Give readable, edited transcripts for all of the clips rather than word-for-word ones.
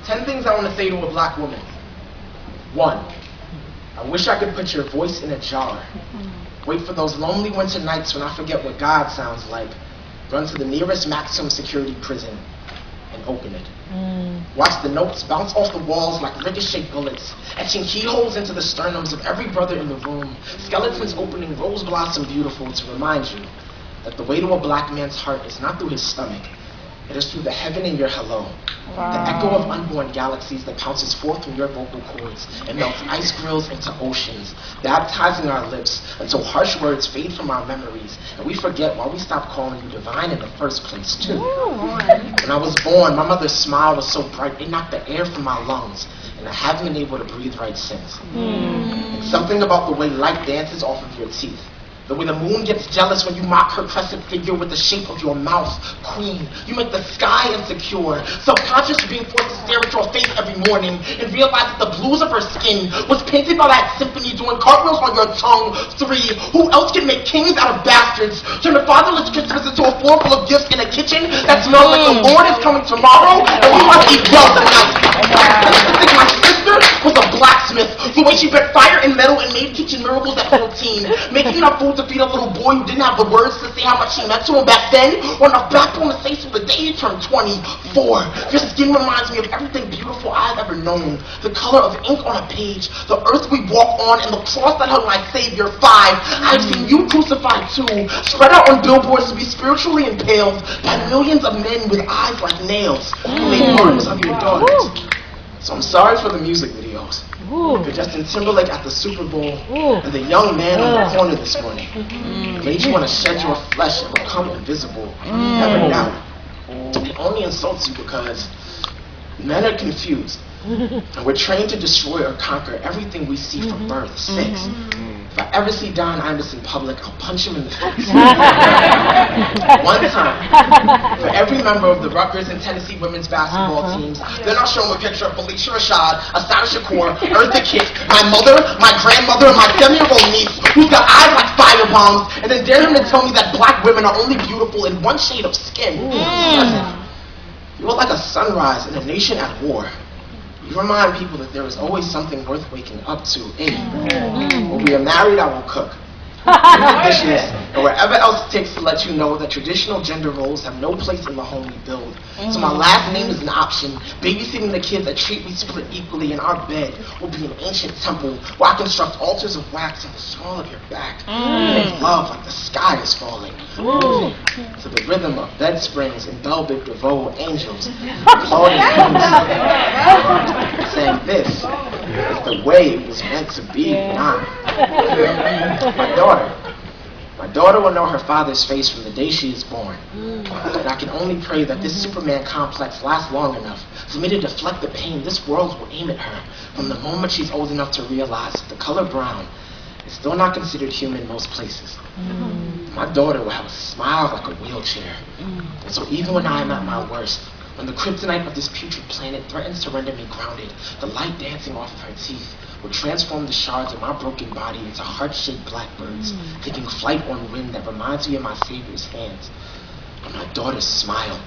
10 things I want to say to a black woman. 1. I wish I could put your voice in a jar. Wait for those lonely winter nights when I forget what God sounds like. Run to the nearest maximum security prison and open it. Watch the notes bounce off the walls like ricochet bullets, etching keyholes into the sternums of every brother in the room. Skeletons opening rose blossom beautiful to remind you that the way to a black man's heart is not through his stomach. It is through the heaven in your hello. Wow. The echo of unborn galaxies that pounces forth from your vocal cords and melts ice grills into oceans, baptizing our lips until harsh words fade from our memories, and we forget why we stopped calling you divine in the first place, too. When I was born, my mother's smile was so bright it knocked the air from my lungs, and I haven't been able to breathe right since. And something about the way light dances off of your teeth. The way the moon gets jealous when you mock her crescent figure with the shape of your mouth. Queen, you make the sky insecure. Subconscious being forced to stare at your face every morning and realize that the blues of her skin was painted by that symphony doing cartwheels on your tongue. 3, who else can make kings out of bastards? Turn a fatherless Christmas into a floor full of gifts in a kitchen that smells like the Lord is coming tomorrow and we must eat well tonight. I think my sister was a blacksmith. The way she bent fire and metal and made kitchen miracles at 14. Making enough food to feed a little boy who didn't have the words to say how much she meant to him back then, or enough backbone to say so the day he turned 24. Your skin reminds me of everything beautiful I've ever known. The color of ink on a page, the earth we walk on, and the cross that held my Savior. 5, I've seen you crucified too, spread out on billboards to be spiritually impaled by millions of men with eyes like nails who made martyrs of your daughters. So I'm sorry for the music videos. The Justin Timberlake at the Super Bowl and the young man on the corner this morning. Made you want to shed your flesh and become invisible. Never doubt. It only insults you because men are confused. And we're trained to destroy or conquer everything we see from birth. 6. If I ever see Don Imus in public, I'll punch him in the face. 1 time. For every member of the Rutgers and Tennessee women's basketball teams, then I'll show him a picture of Felicia Rashad, Asada Shakur, Eartha Kitt, my mother, my grandmother, and my 7-year-old niece, who's got eyes like fire bombs, and then dare him to tell me that black women are only beautiful in one shade of skin. 7. You are like a sunrise in a nation at war. You remind people that there is always something worth waking up to. 8. When we are married, I will cook. And wherever else it takes to let you know that traditional gender roles have no place in the home we build. So my last name is an option. Babysitting the kids that treat me split equally in our bed will be an ancient temple where I construct altars of wax in the small of your back. Make love like the sky is falling. Moving to the rhythm of bed springs and Belle Biv DeVoe angels. Applauding saying this is the way it was meant to be. My daughter will know her father's face from the day she is born. And I can only pray that this Superman complex lasts long enough for me to deflect the pain this world will aim at her from the moment she's old enough to realize that the color brown is still not considered human in most places. My daughter will have a smile like a wheelchair. And so even when I am at my worst, when the kryptonite of this putrid planet threatens to render me grounded, the light dancing off of her teeth will transform the shards of my broken body into heart-shaped blackbirds, taking flight on wind that reminds me of my Savior's hands, of my daughter's smile,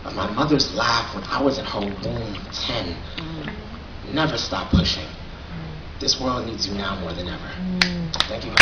of my mother's laugh when I was in her womb. 10. Never stop pushing. This world needs you now more than ever. Thank you.